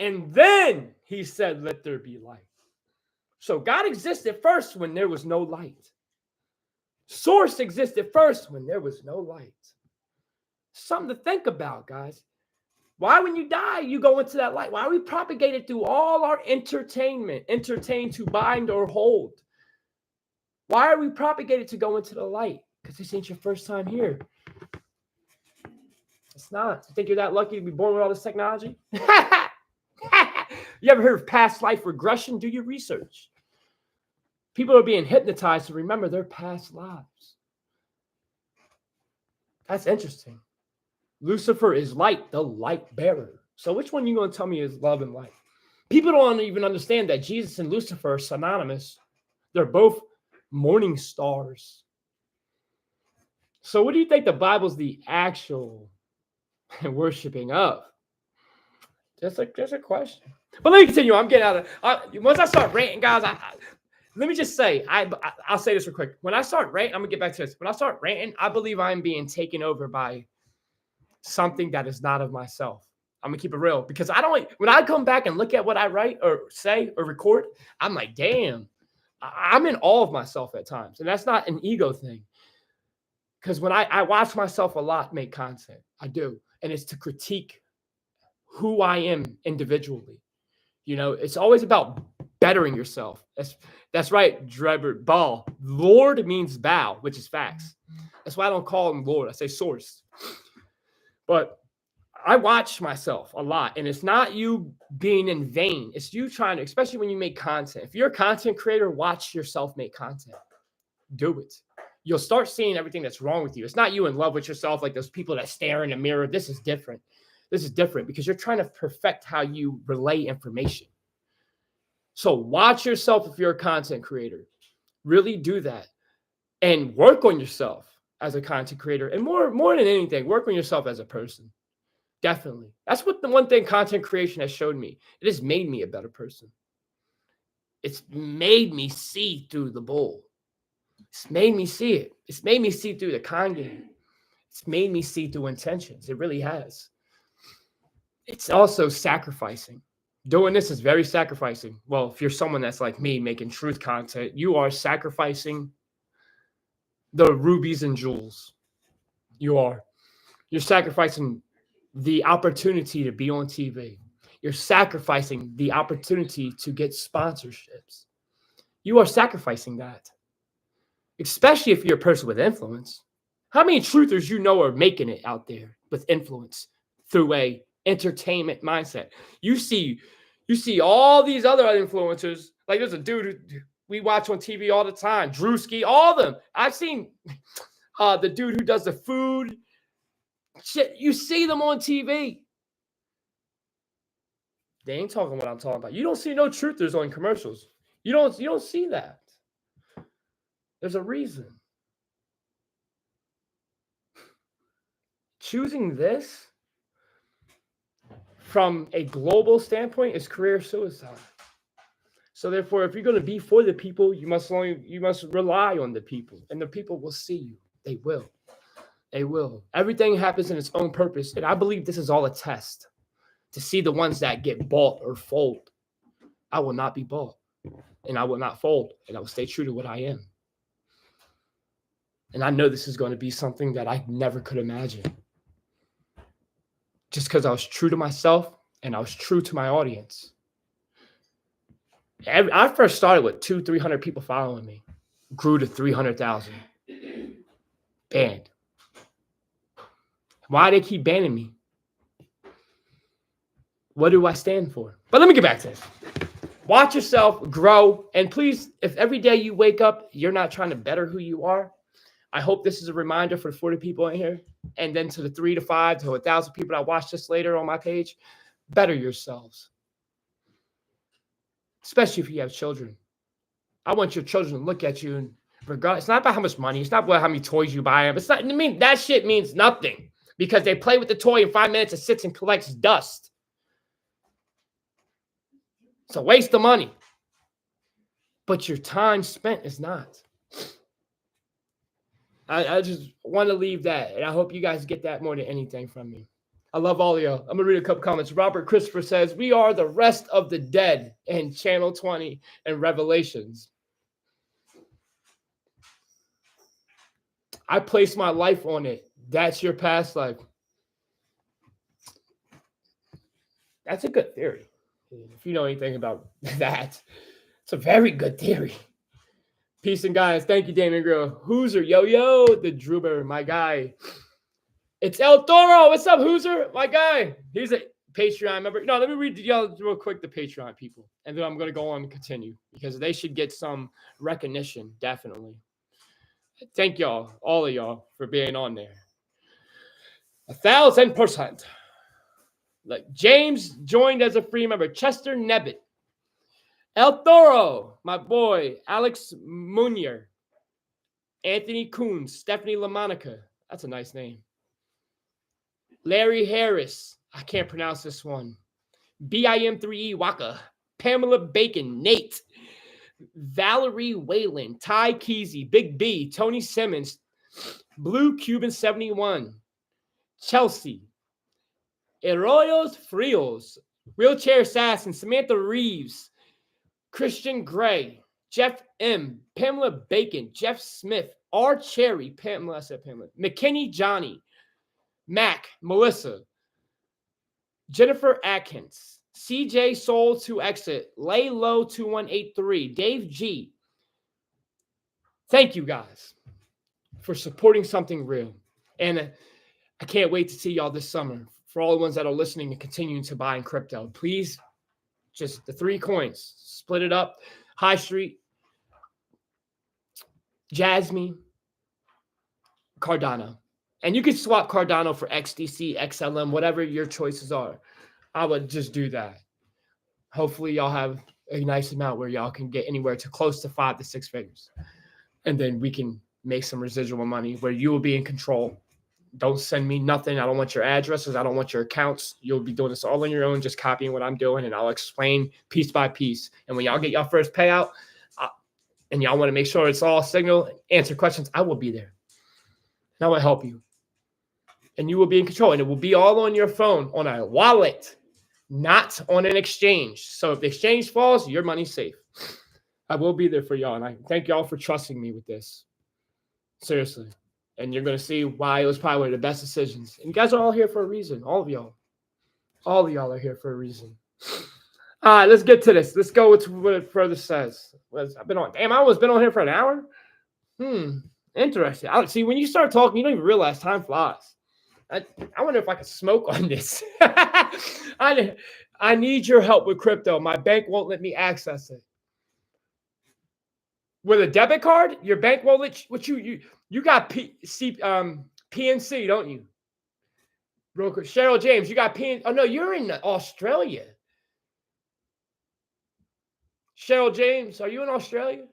And then he said, let there be light. So God existed first when there was no light. Source existed first when there was no light. Something to think about, guys. Why, when you die, you go into that light? Why are we propagated through all our entertainment, entertained to bind or hold? Why are we propagated to go into the light? Because this ain't your first time here. It's not. You think you're that lucky to be born with all this technology? You ever heard of past life regression? Do your research. People are being hypnotized to remember their past lives. That's interesting. Lucifer is light, the light bearer. So which one are you going to tell me is love and light? People don't even understand that Jesus and Lucifer are synonymous. They're both morning stars. So what do you think the Bible's the actual worshiping of? Just a question. But let me continue. I'm getting out of once I start ranting, guys, let me just say, I'll say this real quick. When I start ranting, I'm going to get back to this. When I start ranting, I believe I'm being taken over by something that is not of myself. I'm going to keep it real, because when I come back and look at what I write or say or record, I'm like, damn, I'm in awe of myself at times. And that's not an ego thing. Because when I watch myself a lot make content, I do. And it's to critique who I am individually. You know, it's always about bettering yourself. That's right, Drebert Ball. Lord means bow, which is facts. That's why I don't call him Lord. I say source. But I watch myself a lot, and it's not you being in vain. It's you trying to, especially when you make content. If you're a content creator, watch yourself make content. Do it. You'll start seeing everything that's wrong with you. It's not you in love with yourself like those people that stare in the mirror. This is different. This is different because you're trying to perfect how you relay information. So watch yourself if you're a content creator. Really do that and work on yourself as a content creator. And more than anything, work on yourself as a person. Definitely. That's what the one thing content creation has showed me. It has made me a better person. It's made me see through the bull. It's made me see it. It's made me see through the con game. It's made me see through intentions. It really has. It's also sacrificing. Doing this is very sacrificing. Well, if you're someone that's like me making truth content, you are sacrificing the rubies and jewels. You are. You're sacrificing the opportunity to be on TV. You're sacrificing the opportunity to get sponsorships. You are sacrificing that. Especially if you're a person with influence. How many truthers you know are making it out there with influence through a entertainment mindset? You see all these other influencers. Like there's a dude who we watch on TV all the time, Drewski, all of them. I've seen the dude who does the food shit. You see them on TV. They ain't talking what I'm talking about. You don't see no truthers on commercials. You don't see that. There's a reason. Choosing this from a global standpoint is career suicide. So therefore, if you're going to be for the people, you must rely on the people, and the people will see you. They will. They will. Everything happens in its own purpose, and I believe this is all a test to see the ones that get bought or fold. I will not be bought, and I will not fold, and I will stay true to what I am. And I know this is going to be something that I never could imagine. Just because I was true to myself and I was true to my audience. I first started with 200-300 people following me. Grew to 300,000. Banned. Why they keep banning me? What do I stand for? But let me get back to this. Watch yourself, grow, and please, if every day you wake up, you're not trying to better who you are, I hope this is a reminder for the 40 people in here, and then to the 3 to 5 to 1,000 people that watch this later on my page, better yourselves. Especially if you have children. I want your children to look at you and regard. It's not about how much money. It's not about how many toys you buy them. It's not. I mean, that shit means nothing because they play with the toy in 5 minutes. It sits and collects dust. It's a waste of money. But your time spent is not. I just want to leave that, and I hope you guys get that more than anything from me. I love all of y'all. I'm going to read a couple comments. Robert Christopher says, we are the rest of the dead in Channel 20 and Revelations. I place my life on it. That's your past life. That's a good theory. If you know anything about that, it's a very good theory. Peace and guys. Thank you, Damon Grill. Hooser, yo, the Druber, my guy. It's El Toro. What's up, Hooser? My guy. He's a Patreon member. No, let me read y'all real quick the Patreon people. And then I'm going to go on and continue because they should get some recognition, definitely. Thank y'all, all of y'all, for being on there. 1,000%. Like James joined as a free member. Chester Nebbit. El Toro, my boy. Alex Munier. Anthony Coons. Stephanie LaMonica. That's a nice name. Larry Harris. I can't pronounce this one. BIM3E Waka. Pamela Bacon. Nate. Valerie Whalen. Ty Keezy. Big B. Tony Simmons. Blue Cuban 71. Chelsea. Arroyos Frios. Wheelchair Assassin. Samantha Reeves. Christian Gray. Jeff M. Pamela Bacon. Jeff Smith. R. Cherry. Pamela. I said Pamela. McKinney Johnny. Mac. Melissa. Jennifer Atkins. CJ Soul to Exit. Lay Low 2183. Dave G. Thank you guys for supporting something real. And I can't wait to see y'all this summer. For all the ones that are listening and continuing to buy in crypto, please just the 3 coins, split it up. High Street, Jasmine, Cardano. And you can swap Cardano for XDC, XLM, whatever your choices are. I would just do that. Hopefully y'all have a nice amount where y'all can get anywhere to close to 5 to 6 figures. And then we can make some residual money where you will be in control. Don't send me nothing. I don't want your addresses. I don't want your accounts. You'll be doing this all on your own, just copying what I'm doing, and I'll explain piece by piece. And when y'all get y'all first payout, and y'all want to make sure it's all signal, answer questions, I will be there. And I will help you. And you will be in control. And it will be all on your phone, on a wallet, not on an exchange. So if the exchange falls, your money's safe. I will be there for y'all. And I thank y'all for trusting me with this. Seriously. And you're going to see why it was probably one of the best decisions. And you guys are all here for a reason. All of y'all. All of y'all are here for a reason. All right, let's get to this. Let's go with what it further says. I've been on. Damn, I almost been on here for an hour. Interesting. See, when you start talking, you don't even realize time flies. I wonder if I could smoke on this. I need your help with crypto. My bank won't let me access it. With a debit card, your bank won't let you got PNC, don't you? Real quick. Cheryl James, you got PNC. Oh, no, you're in Australia. Cheryl James, are you in Australia?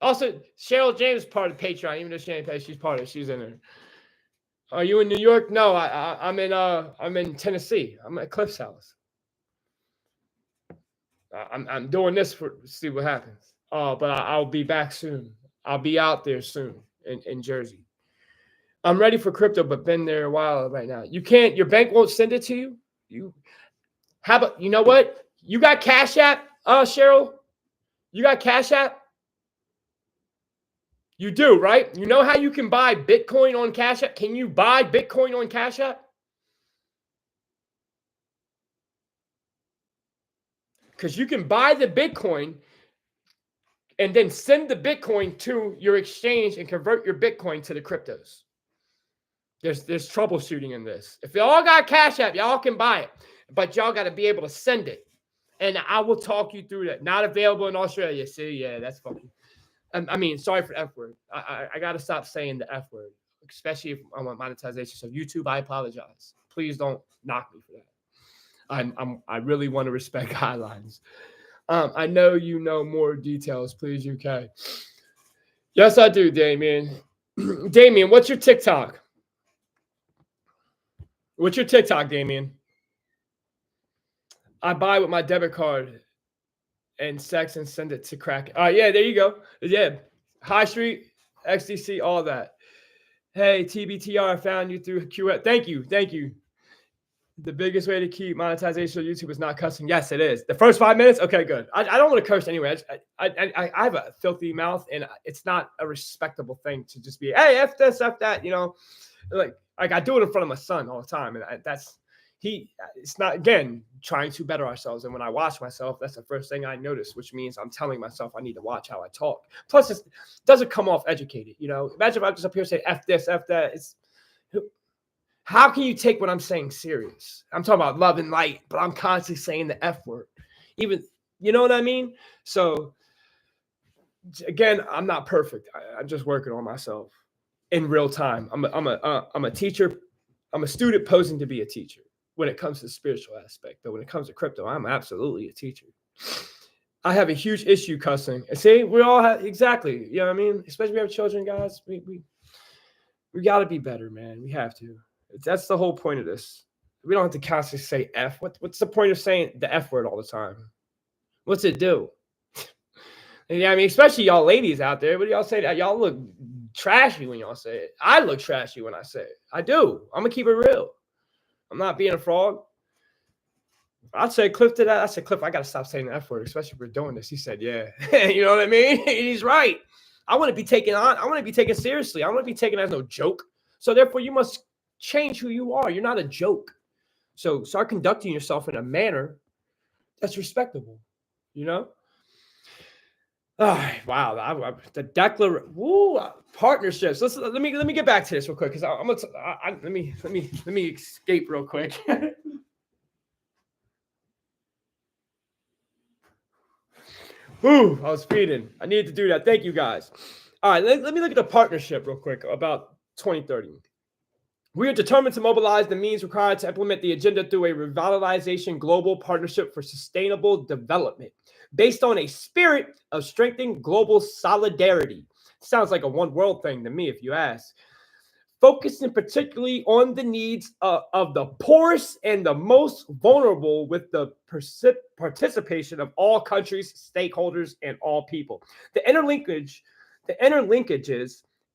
Also, Cheryl James is part of Patreon, even though she ain't paid, she's part of it. She's in there. Are you in New York? No, I'm in Tennessee. I'm at Cliff's house. I'm doing this to see what happens. But I'll be back soon. I'll be out there soon in Jersey. I'm ready for crypto, but been there a while right now. You can't. Your bank won't send it to you. How about, you know what? You got Cash App, Cheryl? You got Cash App? You do, right? You know how you can buy Bitcoin on Cash App? Can you buy Bitcoin on Cash App? Because you can buy the Bitcoin and then send the Bitcoin to your exchange and convert your Bitcoin to the cryptos. There's troubleshooting in this. If y'all got Cash App, y'all can buy it. But y'all got to be able to send it. And I will talk you through that. Not available in Australia. See, yeah, that's fucking. I mean, sorry for F word. I got to stop saying the F word, especially if I want monetization. So YouTube, I apologize. Please don't knock me for that. I really want to respect guidelines. I know you know more details. Please, UK. Yes, I do, Damien. Damien, what's your TikTok? What's your TikTok, Damien? I buy with my debit card and sex and send it to Kraken. Yeah, there you go. Yeah, High Street, XDC, all that. Hey, TBTR, I found you through QS. Thank you. The biggest way to keep monetization on YouTube is not cussing. Yes, it is. The first 5 minutes? Okay, good. I don't want to curse anyway. I have a filthy mouth, and it's not a respectable thing to just be, hey, F this, F that, you know. Like I do it in front of my son all the time, and that's, It's not, again, trying to better ourselves. And when I watch myself, that's the first thing I notice, which means I'm telling myself I need to watch how I talk. Plus, it doesn't come off educated. Imagine if I just up here say F this, F that. How can you take what I'm saying serious? I'm talking about love and light, but I'm constantly saying the F word. Even, you know what I mean? So again, I'm not perfect. I'm just working on myself in real time. I'm a teacher. I'm a student posing to be a teacher when it comes to the spiritual aspect. But when it comes to crypto, I'm absolutely a teacher. I have a huge issue cussing. And see, we all have, exactly. You know what I mean? Especially we have children, guys. We got to be better, man. We have to. That's the whole point of this. We don't have to constantly say F. What's the point of saying the F word all the time? What's it do? Yeah, I mean, especially y'all ladies out there. What do y'all say? That y'all look trashy when y'all say it. I look trashy when I say it. I do. I'm gonna keep it real. I'm not being a fraud. I'd say Cliff to that. I said, Cliff, I gotta stop saying the F word, especially if we're doing this. He said, yeah. You know what I mean? He's right. I want to be taken on. I want to be taken seriously. I want to be taken as no joke. So therefore, you must change who you are. You're not a joke. So start conducting yourself in a manner that's respectable. All right, wow. The partnerships. Let me get back to this real quick because let me escape real quick. Ooh, I was feeding. I needed to do that. Thank you, guys. All right, let me look at the partnership real quick about 2030. We are determined to mobilize the means required to implement the agenda through a revitalization global partnership for sustainable development based on a spirit of strengthening global solidarity. Sounds like a one world thing to me, if you ask. Focusing particularly on the needs of the poorest and the most vulnerable with the participation of all countries, stakeholders, and all people. The interlinkages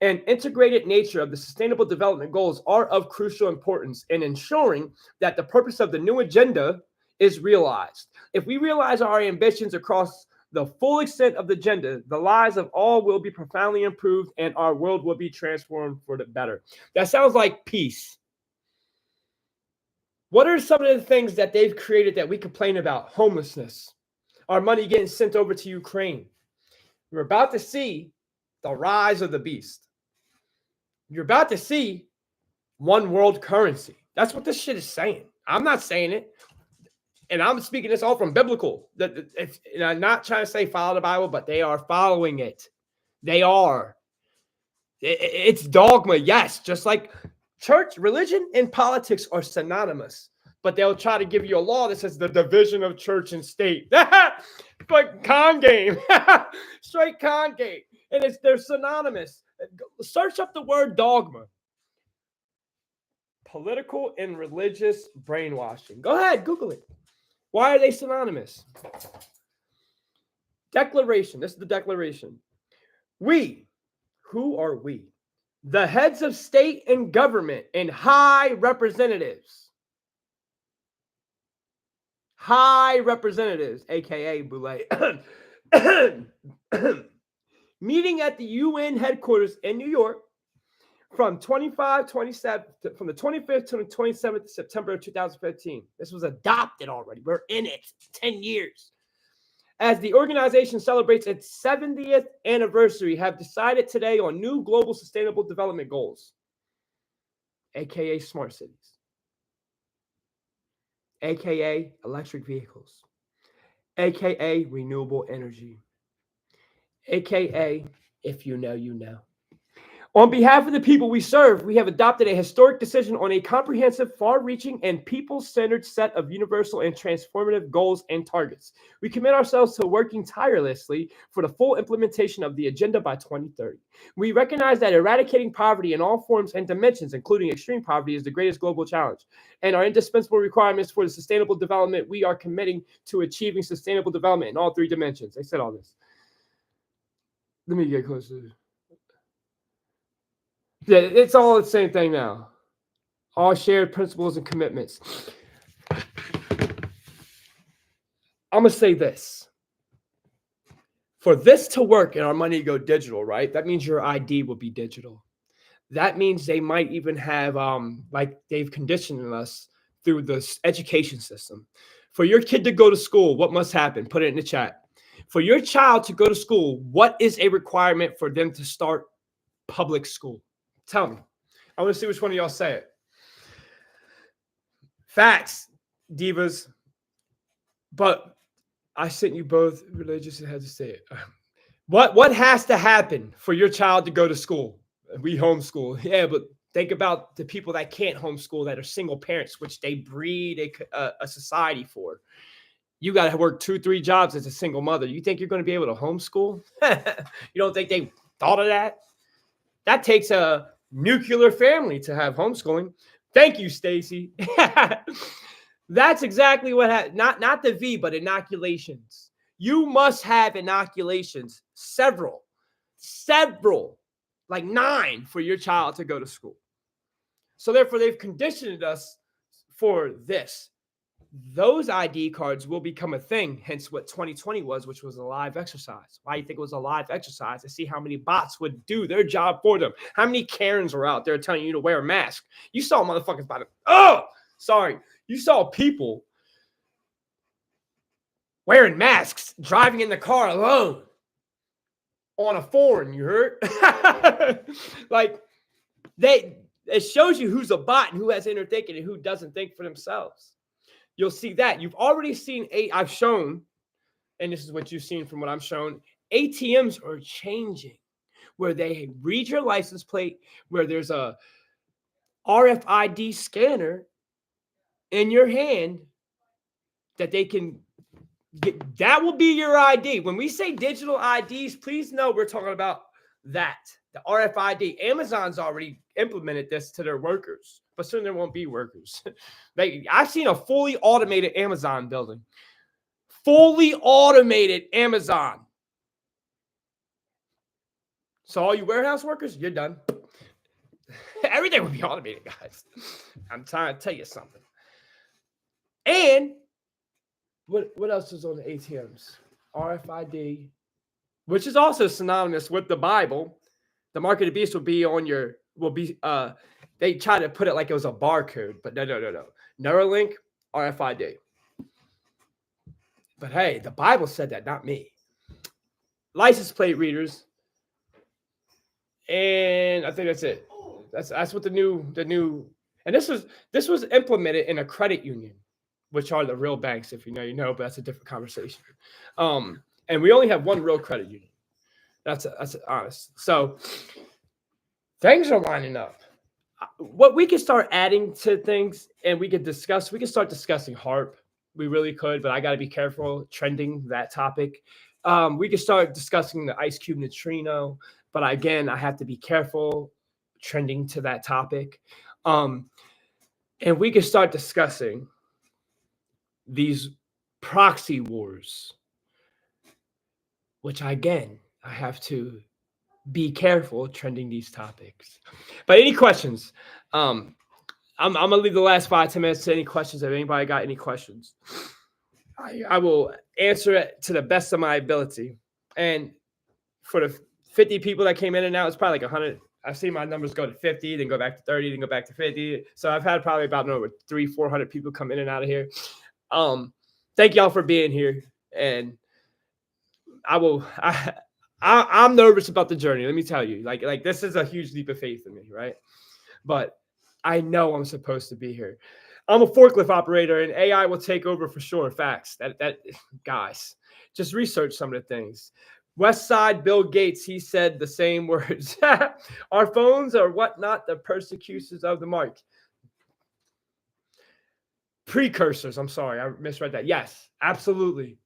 and integrated nature of the Sustainable Development Goals are of crucial importance in ensuring that the purpose of the new agenda is realized. If we realize our ambitions across the full extent of the agenda, the lives of all will be profoundly improved and our world will be transformed for the better. That sounds like peace. What are some of the things that they've created that we complain about? Homelessness, our money getting sent over to Ukraine. We're about to see the rise of the beast. You're about to see one world currency. That's what this shit is saying. I'm not saying it. And I'm speaking this all from biblical. And I'm not trying to say follow the Bible, but they are following it. They are. It's dogma, yes. Just like church, religion, and politics are synonymous. But they'll try to give you a law that says the division of church and state. But con game. Straight con game. And they're synonymous. Search up the word dogma. Political and religious brainwashing. Go ahead, Google it. Why are they synonymous? Declaration. This is the declaration. We, who are we? The heads of state and government and high representatives. High representatives, aka Boule. Meeting at the UN headquarters in New York from the 25th to the 27th of September of 2015. This was adopted already. We're in it. 10 years. As the organization celebrates its 70th anniversary, have decided today on new global sustainable development goals, aka smart cities, aka electric vehicles, aka renewable energy, aka if you know, you know. On behalf of the people we serve, we have adopted a historic decision on a comprehensive, far-reaching, and people-centered set of universal and transformative goals and targets. We commit ourselves to working tirelessly for the full implementation of the agenda by 2030. We recognize that eradicating poverty in all forms and dimensions, including extreme poverty, is the greatest global challenge, and our indispensable requirements for the sustainable development we are committing to achieving sustainable development in all three dimensions. I said all this. Let me get closer. Yeah, it's all the same thing now. All shared principles and commitments. I'm going to say this. For this to work and our money to go digital, right? That means your ID will be digital. That means they might even have, like they've conditioned us, through the education system. For your kid to go to school, what must happen? Put it in the chat. For your child to go to school, what is a requirement for them to start public school? Tell me. I want to see which one of y'all say it. Facts, divas. But I sent you both religious and had to say it. What has to happen for your child to go to school? We homeschool. Yeah, but think about the people that can't homeschool, that are single parents, which they breed a society for. You got to work 2-3 jobs as a single mother. You think you're going to be able to homeschool? You don't think they thought of that? That takes a nuclear family to have homeschooling. Thank you, Stacy. That's exactly what happened. Not the V, but inoculations. You must have inoculations, several, like 9 for your child to go to school. So therefore, they've conditioned us for this. Those ID cards will become a thing, hence what 2020 was, which was a live exercise. Why do you think it was a live exercise? To see how many bots would do their job for them. How many Karens were out there telling you to wear a mask? You saw motherfuckers by the, you saw people wearing masks, driving in the car alone on a foreign, you heard? Like, it shows you who's a bot and who has inner thinking and who doesn't think for themselves. You'll see that. You've already seen I've shown, and this is what you've seen from what I'm shown, ATMs are changing, where they read your license plate, where there's a RFID scanner in your hand that they can get. That will be your ID. When we say digital IDs, please know we're talking about that. The RFID. Amazon's already implemented this to their workers, but soon there won't be workers. I've seen a fully automated Amazon building. Fully automated Amazon. So all you warehouse workers, you're done. Everything will be automated, guys. I'm trying to tell you something. And what else is on the ATMs? RFID, which is also synonymous with the Bible. The mark of the beast they try to put it like it was a barcode, but no. Neuralink, RFID. But hey, the Bible said that, not me. License plate readers. And I think that's it. That's what the new, and this was implemented in a credit union, which are the real banks, if you know, but that's a different conversation. And we only have one real credit union. That's honest. So things are lining up. What we can start adding to things, and we can start discussing HARP. We really could, but I got to be careful trending that topic. We can start discussing the Ice Cube neutrino, but again, I have to be careful trending to that topic. And we can start discussing these proxy wars, which again, I have to be careful trending these topics. But any questions? I'm gonna leave the last 5-10 minutes to any questions. If anybody got any questions, I will answer it to the best of my ability. And for the 50 people that came in and out, it's probably like 100. I've seen my numbers go to 50, then go back to 30, then go back to 50. So I've had probably about 300-400 people come in and out of here. Thank y'all for being here, and I'm nervous about the journey. Let me tell you, like this is a huge leap of faith in me, right? But I know I'm supposed to be here. I'm a forklift operator, and AI will take over for sure. Facts. That guys, just research some of the things. West Side Bill Gates, he said the same words. Our phones are whatnot, the persecutors of the mark. Precursors. I'm sorry, I misread that. Yes, absolutely.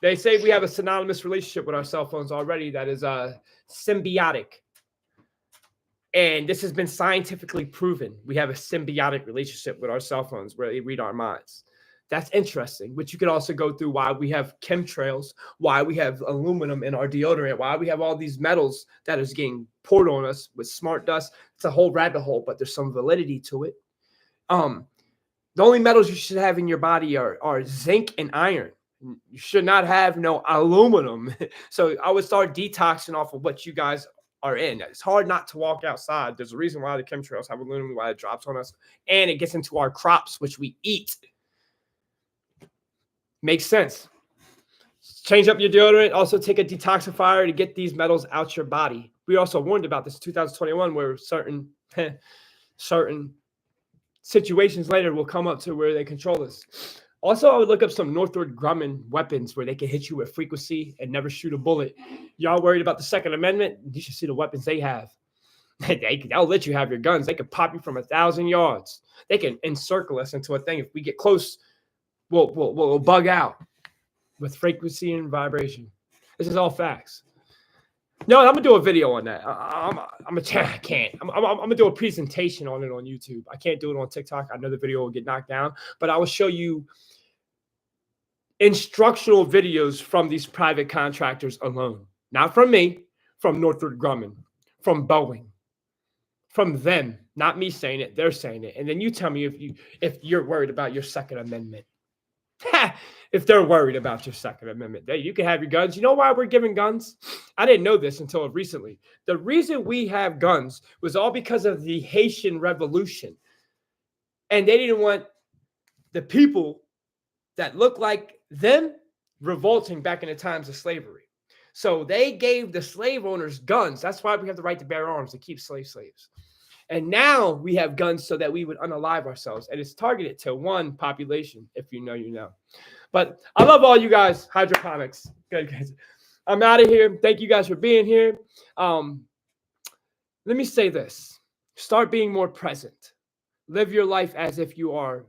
They say we have a synonymous relationship with our cell phones already that is symbiotic. And this has been scientifically proven. We have a symbiotic relationship with our cell phones where they read our minds. That's interesting, which you could also go through why we have chemtrails, why we have aluminum in our deodorant, why we have all these metals that is getting poured on us with smart dust. It's a whole rabbit hole, but there's some validity to it. The only metals you should have in your body are zinc and iron. You should not have no aluminum. So I would start detoxing off of what you guys are in. It's hard not to walk outside. There's a reason why the chemtrails have aluminum, why it drops on us, and it gets into our crops, which we eat. Makes sense. Change up your deodorant. Also take a detoxifier to get these metals out your body. We also warned about this in 2021, where certain situations later will come up to where they control us. Also, I would look up some Northrop Grumman weapons where they can hit you with frequency and never shoot a bullet. Y'all worried about the Second Amendment? You should see the weapons they have. They'll let you have your guns. They can pop you from 1,000 yards. They can encircle us into a thing. If we get close, we'll bug out with frequency and vibration. This is all facts. No, I'm gonna do a video on that. I can't. I'm gonna do a presentation on it on YouTube. I can't do it on TikTok. I know the video will get knocked down, but I will show you instructional videos from these private contractors alone, not from me, from Northrop Grumman, from Boeing, from them. Not me saying it; they're saying it. And then you tell me if you're worried about your Second Amendment. If they're worried about your Second Amendment, you can have your guns. You know why we're giving guns? I didn't know this until recently. The reason we have guns was all because of the Haitian Revolution. And they didn't want the people that looked like them revolting back in the times of slavery. So they gave the slave owners guns. That's why we have the right to bear arms to keep slaves. And now we have guns so that we would unalive ourselves. And it's targeted to one population. If you know, you know. But I love all you guys. Hydroponics. Good guys. I'm out of here. Thank you guys for being here. Let me say this. Start being more present. Live your life as if you are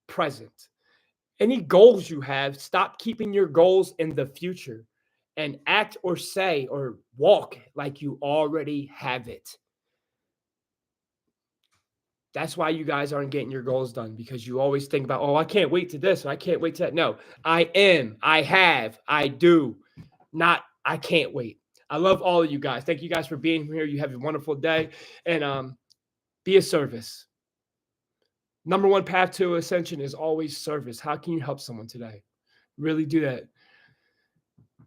present. Any goals you have, stop keeping your goals in the future and act or say or walk like you already have it. That's why you guys aren't getting your goals done, because you always think about, oh, I can't wait to this, and I can't wait to that. No, I am, I have, I do, not I can't wait. I love all of you guys. Thank you guys for being here. You have a wonderful day, and be a service. Number one path to ascension is always service. How can you help someone today? Really do that.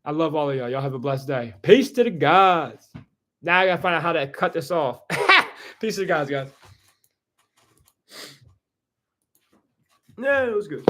I love all of y'all. Y'all have a blessed day. Peace to the gods. Now I got to find out how to cut this off. Peace to the gods, guys. Yeah, it was good.